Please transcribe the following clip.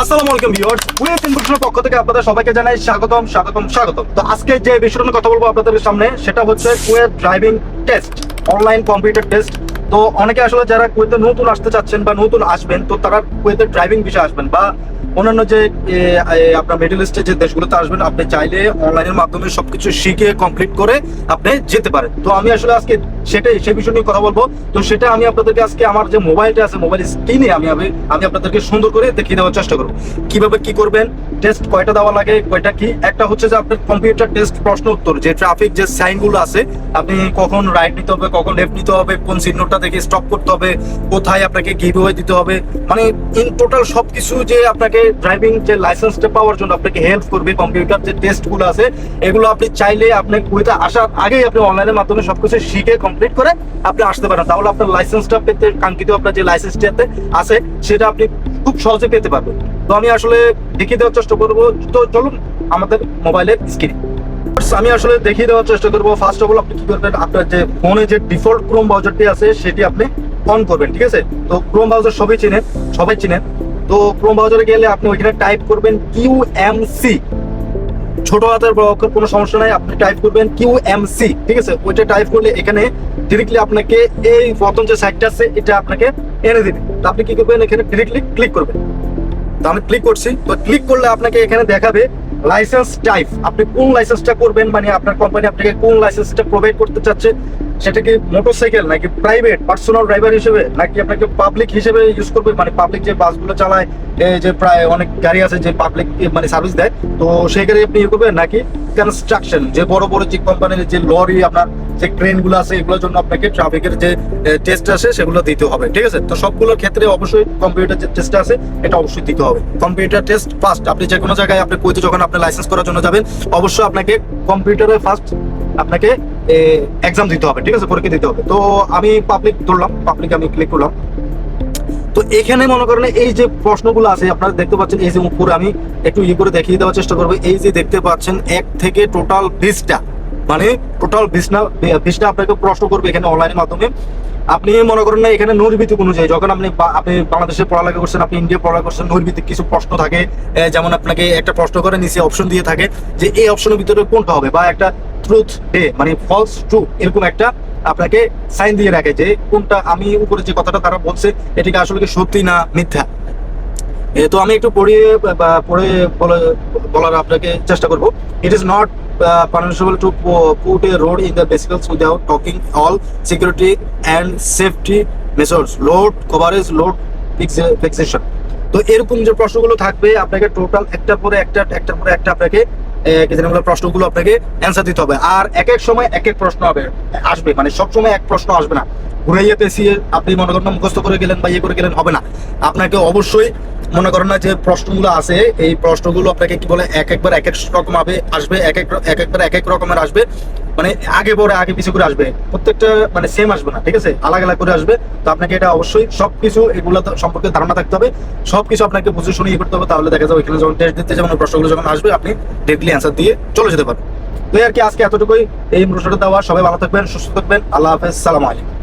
আসসালামু আলাইকুম viewers, Kuwait ইনফরমেশনের পক্ষ থেকে আপনাদের সবাইকে জানাই স্বাগতম। তো আজকে যে বিষয়টা নিয়ে কথা বলবো আপনাদের সামনে সেটা হচ্ছে Kuwait driving test, online computer test. তো অনেকে আসলে যারা কুয়েতে নতুন আসতে চাচ্ছেন বা নতুন আসবেন, তো তারা কুয়েতের ড্রাইভিং বিষয়ে আসবেন বা অন্যান্য যে আপনার মিডল ইস্টের যে দেশগুলোতে আসবেন, আপনি চাইলে অনলাইনের মাধ্যমে সবকিছু শিখে কমপ্লিট করে আপনি যেতে পারেন। তো আমি আসলে আজকে সেই বিষয় নিয়ে কথা বলবো। তো সেটা আমি আপনাদেরকে আজকে আমার যে মোবাইলটা আছে, মোবাইল স্ক্রিনে আমি আপনাদেরকে সুন্দর করে দেখিয়ে দেওয়ার চেষ্টা করবো কিভাবে কি করবেন, টেস্ট কয়টা দেওয়া লাগে, কয়টা কি। একটা হচ্ছে যে আপনার কম্পিউটার টেস্ট প্রশ্ন উত্তর, যে ট্রাফিক যে সাইনগুলো আছে, আপনি কখন রাইট নিতে হবে, কখন লেফট নিতে হবে, কোন সিগন্যালটা দেখে স্টপ করতে হবে, কোথায় আপনাকে গিভওয়ে দিতে হবে, মানে ইন টোটাল সবকিছু যে আপনাকে ড্রাইভিং যে লাইসেন্সটা পাওয়ার জন্য আপনাকে হেল্প করবে। কম্পিউটার যে টেস্টগুলো আছে এগুলো আপনি চাইলে আপনি কুয়েতে আসার আগেই আপনি অনলাইনের মাধ্যমে সবকিছু শিখে কমপ্লিট করে আপনি আসতে পারেন। তাহলে আপনার লাইসেন্সটা পেতে, কাঙ্ক্ষিত আপনার যে লাইসেন্সটাতে আছে সেটা আপনি খুব সহজে পেতে পারবেন। তো আমি আসলে দেখিয়ে দেওয়ার চেষ্টা করবো। তো চলুন আমাদের মোবাইলের স্ক্রিনে আমি আসলে দেখিয়ে দেওয়ার চেষ্টা করবো। ফার্স্ট অফ অল আপনি কি করবেন, আপনার যে ফোনে যে ডিফল্ট ক্রোম ব্রাউজারটি আছে সেটি আপনি অন করবেন, ঠিক আছে। তো ক্রোম ব্রাউজার সবাই চিনেন। তো ক্রোম ব্রাউজারে গেলে আপনি ওইখানে টাইপ করবেন QMC, ছোট হাতের বড় অক্ষর কোনো সমস্যা নাই, আপনি টাইপ করবেন QMC, ঠিক আছে। ওইটা টাইপ করলে এখানে ডিরেক্টলি আপনাকে এই প্রথম যে সাইটটা আছে এটা আপনাকে এনে দিবে। তো আপনি কি করবেন, এখানে ডিরেক্টলি ক্লিক করবেন। তো আমি ক্লিক করছি। তো ক্লিক করলে আপনাকে এখানে দেখাবে লাইসেন্স টাইপ, আপনি কোন লাইসেন্সটা করবেন, মানে আপনার কোম্পানি আপনাকে কোন লাইসেন্সটা প্রোভাইড করতে চাচ্ছে, সেটা কি মোটরসাইকেল নাকি প্রাইভেট পার্সোনাল ড্রাইভার হিসেবে, নাকি আপনাকে পাবলিক হিসেবে ইউজ করবে, মানে পাবলিক যে বাসগুলো চালায়, যে প্রায় অনেক গাড়ি আছে যে পাবলিক মানে সার্ভিস দেয়, তো সেই গাড়ি আপনি ইয়ে করবেন, নাকি কনস্ট্রাকশন যে বড় বড় যে কোম্পানির যে লরি, আপনার যে ক্রেনগুলো আছে এগুলোর জন্য আপনাকে ট্রাফিকের যে টেস্ট আছে সেগুলো দিতে হবে, ঠিক আছে। তো সবগুলোর ক্ষেত্রে অবশ্যই কম্পিউটার যে টেস্ট আছে এটা অবশ্যই দিতে হবে। কম্পিউটার টেস্ট ফার্স্ট, আপনি যে কোনো জায়গায় আপনি কুয়েতে যখন আপনি লাইসেন্স করার জন্য যাবেন অবশ্যই আপনাকে কম্পিউটারে ফার্স্ট আপনাকে এক্সাম দিতে হবে, ঠিক আছে, পরীক্ষা দিতে হবে। তো আমি পাবলিক ধরলাম, পাবলিক আমি ক্লিক করলাম। তো এখানে মনে করেন এই যে প্রশ্নগুলো আছে আপনারা দেখতে পাচ্ছেন, এই যে উপরে আমি একটু ইয়ে করে দেখিয়ে দেওয়ার চেষ্টা করবো। এই যে দেখতে পাচ্ছেন 1 থেকে টোটাল 20টা, মানে টোটাল 20টা আপনাকে প্রশ্ন করবে এখানে অনলাইনের মাধ্যমে। আপনি মনে করেন না এখানে নৈর্ভিত্তিক অনুযায়ী, যখন আপনি বাংলাদেশে পড়ালেখা করছেন, আপনি ইন্ডিয়া পড়ালেখা করছেন, নৈর্ভিত্তিক কিছু প্রশ্ন থাকে। যেমন আপনাকে একটা প্রশ্ন করে নিচে অপশন দিয়ে থাকে যে এই অপশনের ভিতরে কোনটা হবে, বা একটা ট্রুথ মানে ফলস ট্রু এরকম একটা আপনাকে সাইন দিয়ে রাখে যে কোনটা, আমি উপরে যে কথাটা তারা বলছে এটিকে আসলে কি সত্যি না মিথ্যা। তো আমি একটু পড়ে বলার আপনাকে চেষ্টা করব। It is not permissible to put a road in the vehicles without talking all security and safety measures, load coverage, load fixation। তো এরকম যে প্রশ্নগুলো থাকবে আপনাকে টোটাল একটার পরে একটা আপনাকে প্রশ্নগুলো আপনাকে অ্যান্সার দিতে হবে। আর এক এক সময় এক এক প্রশ্ন আসবে, মানে সব সময় এক প্রশ্ন আসবে না। ঘুরাইয়া পেঁচিয়ে আপনি মনে করেন মুখস্থ করে গেলেন বা ইয়ে করে গেলেন হবে না। আপনাকে অবশ্যই মনে করেন না যে প্রশ্নগুলো আছে এই প্রশ্নগুলো আপনাকে কি বলে এক একবার এক এক রকম আসবে, একবার এক এক রকমের আসবে, মানে আগে পরে আগে পিছু করে আসবে, প্রত্যেকটা মানে সেম আসবে না, ঠিক আছে, আলাদা করে আসবে। তো আপনাকে এটা অবশ্যই সবকিছু এগুলো সম্পর্কে ধারণা থাকতে হবে, সবকিছু আপনাকে বুঝে শুনে ইয়ে করতে হবে। তাহলে দেখা যাবে এখানে যখন টেস্ট দিতে যাবেন প্রশ্নগুলো যখন আসবে আপনি ডিরেক্টলি অ্যান্সার দিয়ে চলে যেতে পারবেন। তো আর কি আজকে এতটুকুই এই প্রশ্নটা দেওয়া। সবাই ভালো থাকবেন, সুস্থ থাকবেন, আল্লাহ হাফেজ, সালাম আলাইকুম।